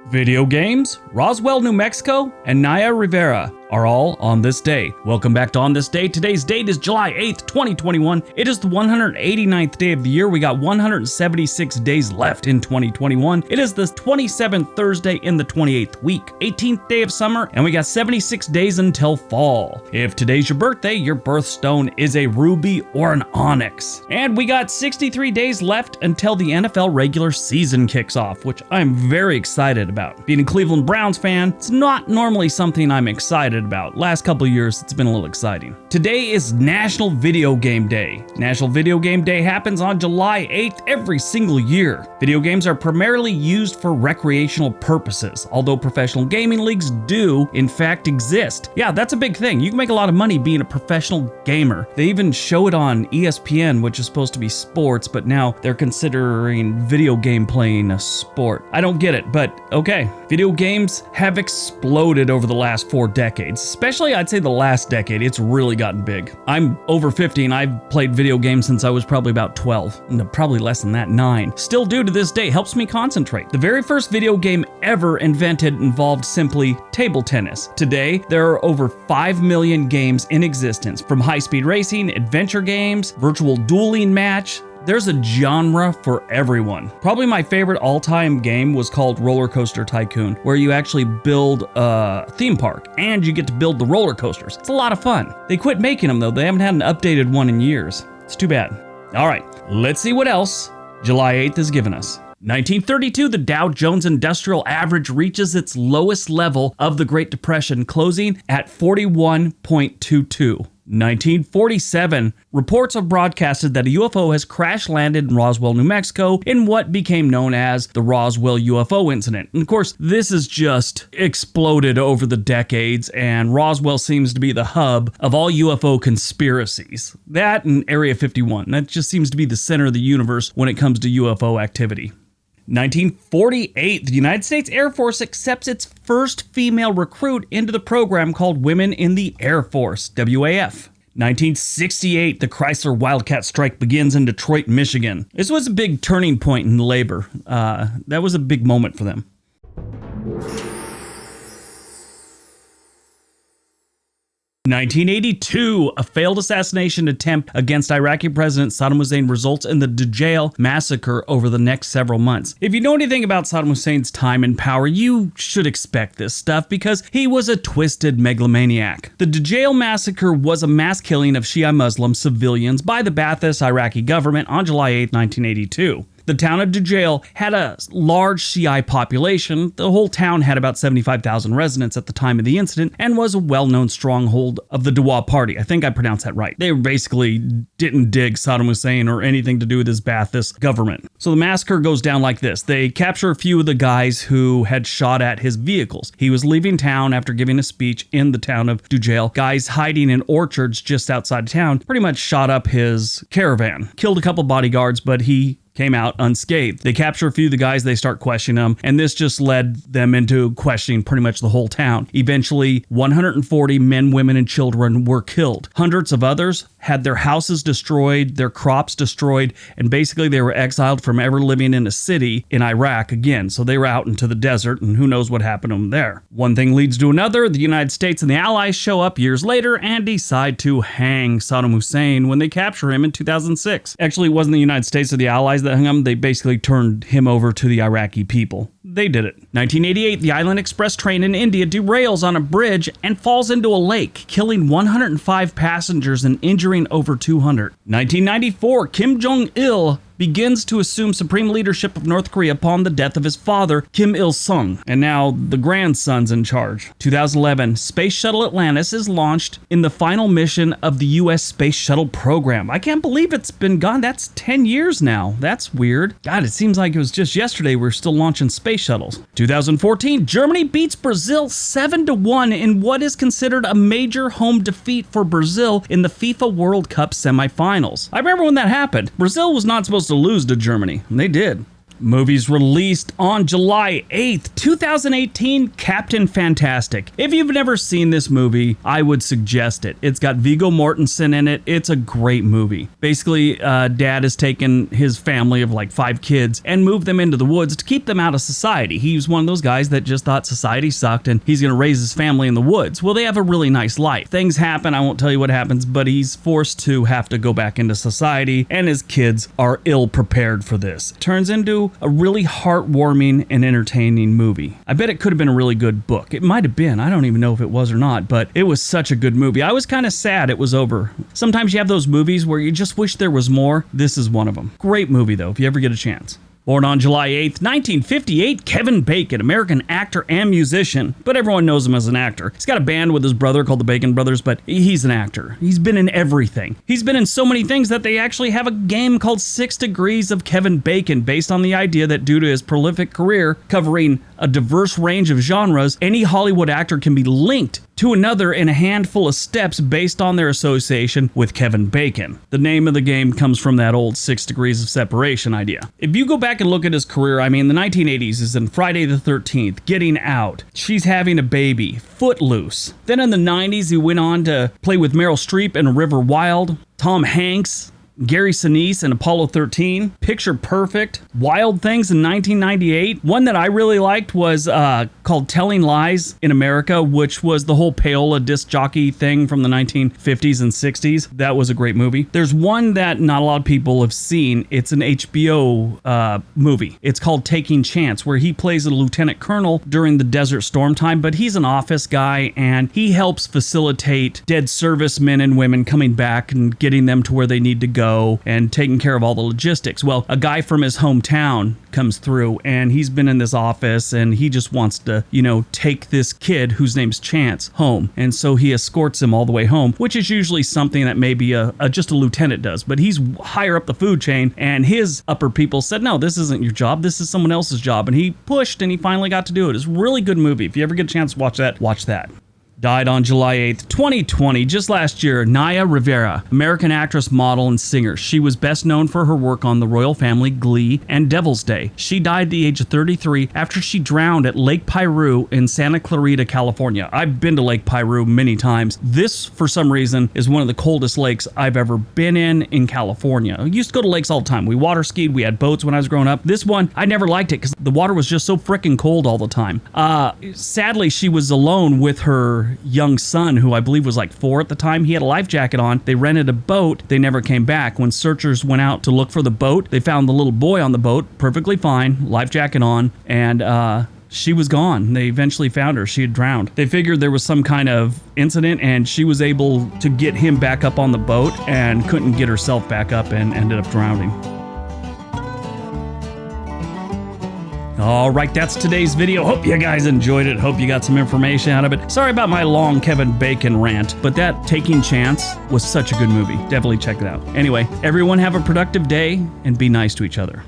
Video games, Roswell, New Mexico, and Naya Rivera are all on this day. Welcome back to On This Day. Today's date is July 8th, 2021. It is the 189th day of the year. We got 176 days left in 2021. It is the 27th Thursday in the 28th week, 18th day of summer, and we got 76 days until fall. If today's your birthday, your birthstone is a ruby or an onyx. And we got 63 days left until the NFL regular season kicks off, which I'm very excited about. Being a Cleveland Browns fan, it's not normally something I'm excited about. Last couple of years, it's been a little exciting. Today is National Video Game Day. National Video Game Day happens on July 8th every single year. Video games are primarily used for recreational purposes, although professional gaming leagues do, in fact, exist. Yeah, that's a big thing. You can make a lot of money being a professional gamer. They even show it on ESPN, which is supposed to be sports, but now they're considering video game playing a sport. I don't get it, but okay. Video games have exploded over the last 4 decades. Especially, I'd say the last decade, it's really gotten big. I'm over 50 and I've played video games since I was probably about 12. No, probably less than that, 9. Still do to this day, helps me concentrate. The very first video game ever invented involved simply table tennis. Today, there are over 5 million games in existence, from high-speed racing, adventure games, virtual dueling match. There's a genre for everyone. Probably my favorite all-time game was called Roller Coaster Tycoon, where you actually build a theme park and you get to build the roller coasters. It's a lot of fun. They quit making them though. They haven't had an updated one in years. It's too bad. All right, let's see what else July 8th has given us. 1932, the Dow Jones Industrial Average reaches its lowest level of the Great Depression, closing at 41.22. 1947, reports have broadcasted that a UFO has crash landed in Roswell, New Mexico in what became known as the Roswell UFO incident. And of course, this has just exploded over the decades, and Roswell seems to be the hub of all UFO conspiracies. That and Area 51, that just seems to be the center of the universe when it comes to UFO activity. 1948, the United States Air Force accepts its first female recruit into the program called Women in the Air Force, WAF. 1968, the Chrysler Wildcat strike begins in Detroit, Michigan. This was a big turning point in labor. That was a big moment for them. 1982, a failed assassination attempt against Iraqi President Saddam Hussein results in the Jail Massacre over the next several months. If you know anything about Saddam Hussein's time in power, you should expect this stuff because he was a twisted megalomaniac. The Jail Massacre was a mass killing of Shia Muslim civilians by the Ba'athist Iraqi government on July 8, 1982. The town of Dujail had a large Shiite population. The whole town had about 75,000 residents at the time of the incident and was a well-known stronghold of the Dawa party. I think I pronounced that right. They basically didn't dig Saddam Hussein or anything to do with his Ba'athist government. So the massacre goes down like this. They capture a few of the guys who had shot at his vehicles. He was leaving town after giving a speech in the town of Dujail. Guys hiding in orchards just outside town pretty much shot up his caravan. Killed a couple bodyguards, but he came out unscathed. They capture a few of the guys, they start questioning them, and this just led them into questioning pretty much the whole town. Eventually, 140 men, women, and children were killed. Hundreds of others had their houses destroyed, their crops destroyed, and basically they were exiled from ever living in a city in Iraq again. So they were out into the desert, and who knows what happened to them there. One thing leads to another. The United States and the Allies show up years later and decide to hang Saddam Hussein when they capture him in 2006. Actually, it wasn't the United States or the Allies that hung him. They basically turned him over to the Iraqi people. They did it. 1988, the Island Express train in India derails on a bridge and falls into a lake, killing 105 passengers and injuring over 200. 1994, Kim Jong-il begins to assume supreme leadership of North Korea upon the death of his father, Kim Il-sung, and now the grandson's in charge. 2011, Space Shuttle Atlantis is launched in the final mission of the U.S. Space Shuttle program. I can't believe it's been gone. That's 10 years now. That's weird. God, it seems like it was just yesterday we're still launching space shuttles. 2014, Germany beats Brazil 7-1 in what is considered a major home defeat for Brazil in the FIFA World Cup semifinals. I remember when that happened. Brazil was not supposed to lose to Germany, and they did. Movies released on July 8th, 2018, Captain Fantastic. If you've never seen this movie, I would suggest it. It's got Viggo Mortensen in it. It's a great movie. Basically, dad has taken his family of like 5 kids and moved them into the woods to keep them out of society. He was one of those guys that just thought society sucked and he's going to raise his family in the woods. Well, they have a really nice life. Things happen. I won't tell you what happens, but he's forced to have to go back into society and his kids are ill prepared for this. It turns into a really heartwarming and entertaining movie. I bet it could have been a really good book. It might have been. I don't even know if it was or not, but it was such a good movie. I was kind of sad it was over. Sometimes you have those movies where you just wish there was more. This is one of them. Great movie, though, if you ever get a chance. Born on July 8th, 1958, Kevin Bacon, American actor and musician, but everyone knows him as an actor. He's got a band with his brother called the Bacon Brothers, but he's an actor. He's been in everything. He's been in so many things that they actually have a game called 6 Degrees of Kevin Bacon, based on the idea that due to his prolific career covering a diverse range of genres, any Hollywood actor can be linked to another in a handful of steps based on their association with Kevin Bacon. The name of the game comes from that old 6 Degrees of Separation idea. If you go back and look at his career, I mean, the 1980s is in Friday the 13th, Getting Out, She's Having a Baby, Footloose. Then in the 90s, he went on to play with Meryl Streep in River Wild, Tom Hanks, Gary Sinise in Apollo 13, Picture Perfect, Wild Things in 1998. One that I really liked was called Telling Lies in America, which was the whole payola disc jockey thing from the 1950s and 60s. That was a great movie. There's one that not a lot of people have seen. It's an HBO movie. It's called Taking Chance, where he plays a lieutenant colonel during the Desert Storm time, but he's an office guy and he helps facilitate dead servicemen and women coming back and getting them to where they need to go and taking care of all the logistics. Well, a guy from his hometown comes through and he's been in this office and he just wants to, take this kid whose name's Chance home. And so he escorts him all the way home, which is usually something that maybe just a lieutenant does, but he's higher up the food chain and his upper people said, no, this isn't your job. This is someone else's job. And he pushed and he finally got to do it. It's a really good movie. If you ever get a chance to watch that, watch that. Died on July 8th, 2020, just last year, Naya Rivera, American actress, model, and singer. She was best known for her work on The Royal Family, Glee, and Devil's Day. She died at the age of 33 after she drowned at Lake Piru in Santa Clarita, California. I've been to Lake Piru many times. This, for some reason, is one of the coldest lakes I've ever been in California. I used to go to lakes all the time. We water skied, we had boats when I was growing up. This one, I never liked it because the water was just so freaking cold all the time. Sadly, she was alone with her young son, who I believe was like 4 at the time. He had a life jacket on. They rented a boat. They never came back. When searchers went out to look for the boat, they found the little boy on the boat, perfectly fine, life jacket on, and she was gone. They eventually found her. She had drowned. They figured there was some kind of incident and she was able to get him back up on the boat and couldn't get herself back up and ended up drowning. All right, that's today's video. Hope you guys enjoyed it. Hope you got some information out of it. Sorry about my long Kevin Bacon rant, but that Taking Chance was such a good movie. Definitely check it out. Anyway, everyone have a productive day and be nice to each other.